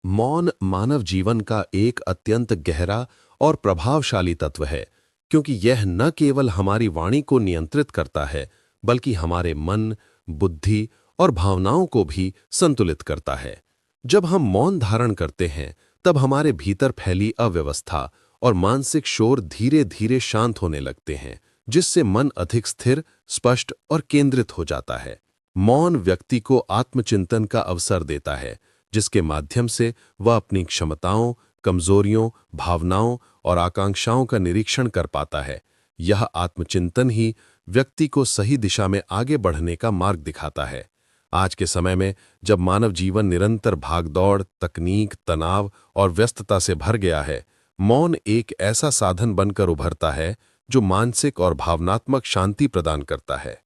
मौन मानव जीवन का एक अत्यंत गहरा और प्रभावशाली तत्व है, क्योंकि यह न केवल हमारी वाणी को नियंत्रित करता है, बल्कि हमारे मन, बुद्धि और भावनाओं को भी संतुलित करता है। जब हम मौन धारण करते हैं, तब हमारे भीतर फैली अव्यवस्था और मानसिक शोर धीरे-धीरे शांत होने लगते हैं, जिससे मन अधिक स्थिर, स्पष्ट और केंद्रित हो जाता है। मौन व्यक्ति को आत्मचिंतन का अवसर देता है, जिसके माध्यम से वह अपनी क्षमताओं, कमजोरियों, भावनाओं और आकांक्षाओं का निरीक्षण कर पाता है। यह आत्मचिंतन ही व्यक्ति को सही दिशा में आगे बढ़ने का मार्ग दिखाता है। आज के समय में जब मानव जीवन निरंतर भागदौड़, तकनीक, तनाव और व्यस्तता से भर गया है, मौन एक ऐसा साधन बनकर उभरता है जो मानसिक और भावनात्मक शांति प्रदान करता है।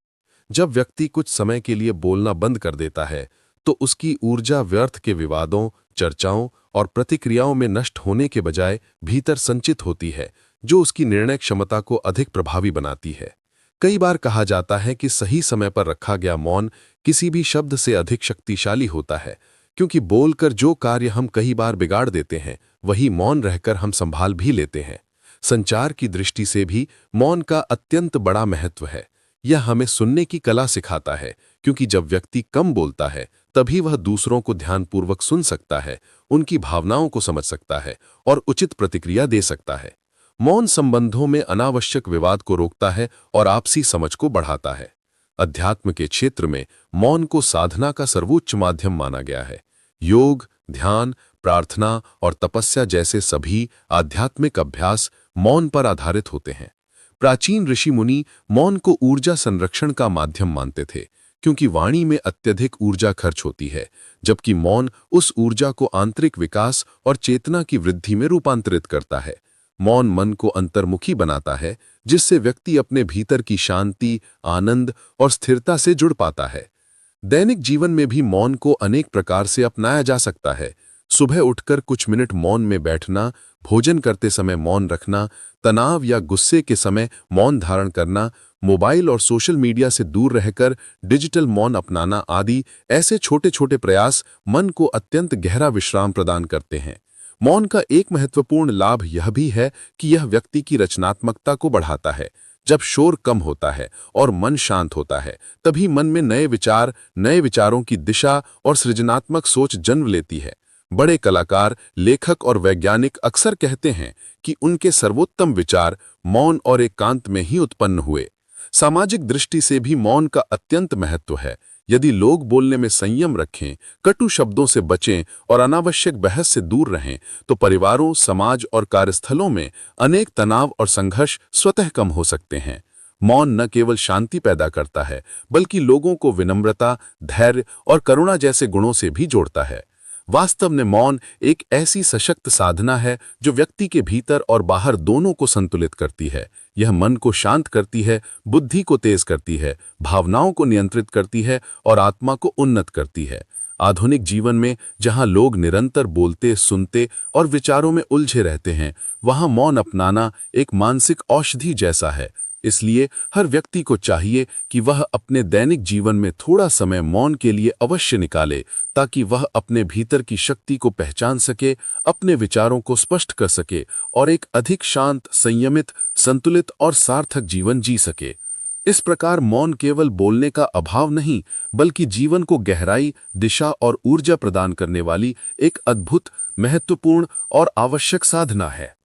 जब व्यक्ति कुछ समय के लिए बोलना बंद कर देता है, तो उसकी ऊर्जा व्यर्थ के विवादों, चर्चाओं और प्रतिक्रियाओं में नष्ट होने के बजाय भीतर संचित होती है, जो उसकी निर्णय क्षमता को अधिक प्रभावी बनाती है। कई बार कहा जाता है कि सही समय पर रखा गया मौन किसी भी शब्द से अधिक शक्तिशाली होता है, क्योंकि बोलकर जो कार्य हम कई बार बिगाड़ देते हैं, वही मौन रहकर हम संभाल भी लेते हैं। संचार की दृष्टि से भी मौन का अत्यंत बड़ा महत्व है। यह हमें सुनने की कला सिखाता है, क्योंकि जब व्यक्ति कम बोलता है, तभी वह दूसरों को ध्यानपूर्वक सुन सकता है, उनकी भावनाओं को समझ सकता है और उचित प्रतिक्रिया दे सकता है। मौन संबंधों में अनावश्यक विवाद को रोकता है और आपसी समझ को बढ़ाता है। अध्यात्म के क्षेत्र में मौन को साधना का सर्वोच्च माध्यम माना गया है। योग, ध्यान, प्रार्थना और तपस्या जैसे सभी आध्यात्मिक अभ्यास मौन पर आधारित होते हैं। प्राचीन ऋषि मुनि मौन को ऊर्जा संरक्षण का माध्यम मानते थे, क्योंकि वाणी में अत्यधिक ऊर्जा खर्च होती है, जबकि मौन उस ऊर्जा को आंतरिक विकास और चेतना की वृद्धि में रूपांतरित करता है। मौन मन को अंतर्मुखी बनाता है, जिससे व्यक्ति अपने भीतर की शांति, आनंद और स्थिरता से जुड़ पाता है। दैनिक जीवन में भी मौन को अनेक प्रकार से अपनाया जा सकता है। सुबह उठकर कुछ मिनट मौन में बैठना, भोजन करते समय मौन रखना, तनाव या गुस्से के समय मौन धारण करना, मोबाइल और सोशल मीडिया से दूर रहकर डिजिटल मौन अपनाना आदि ऐसे छोटे-छोटे प्रयास मन को अत्यंत गहरा विश्राम प्रदान करते हैं। मौन का एक महत्वपूर्ण लाभ यह भी है कि यह व्यक्ति की रचनात्मकता को बढ़ाता है। जब शोर कम होता है और मन शांत होता है, तभी मन में नए विचार, नए विचारों की दिशा और सृजनात्मक सोच जन्म लेती है। बड़े कलाकार, लेखक और वैज्ञानिक अक्सर कहते हैं कि उनके सर्वोत्तम विचार मौन और एकांत में ही उत्पन्न हुए। सामाजिक दृष्टि से भी मौन का अत्यंत महत्व है। यदि लोग बोलने में संयम रखें, कटु शब्दों से बचें और अनावश्यक बहस से दूर रहें, तो परिवारों, समाज और कार्यस्थलों में अनेक तनाव और संघर्ष स्वतः कम हो सकते हैं। मौन न केवल शांति पैदा करता है, बल्कि लोगों को विनम्रता, धैर्य और करुणा जैसे गुणों से भी जोड़ता है। वास्तव में मौन एक ऐसी सशक्त साधना है जो व्यक्ति के भीतर और बाहर दोनों को संतुलित करती है। यह मन को शांत करती है, बुद्धि को तेज करती है, भावनाओं को नियंत्रित करती है और आत्मा को उन्नत करती है। आधुनिक जीवन में जहां लोग निरंतर बोलते, सुनते और विचारों में उलझे रहते हैं, वहां मौन अपनाना एक मानसिक औषधि जैसा है। इसलिए हर व्यक्ति को चाहिए कि वह अपने दैनिक जीवन में थोड़ा समय मौन के लिए अवश्य निकाले, ताकि वह अपने भीतर की शक्ति को पहचान सके, अपने विचारों को स्पष्ट कर सके और एक अधिक शांत, संयमित, संतुलित और सार्थक जीवन जी सके। इस प्रकार मौन केवल बोलने का अभाव नहीं, बल्कि जीवन को गहराई, दिशा और ऊर्जा प्रदान करने वाली एक अद्भुत, महत्वपूर्ण और आवश्यक साधना है।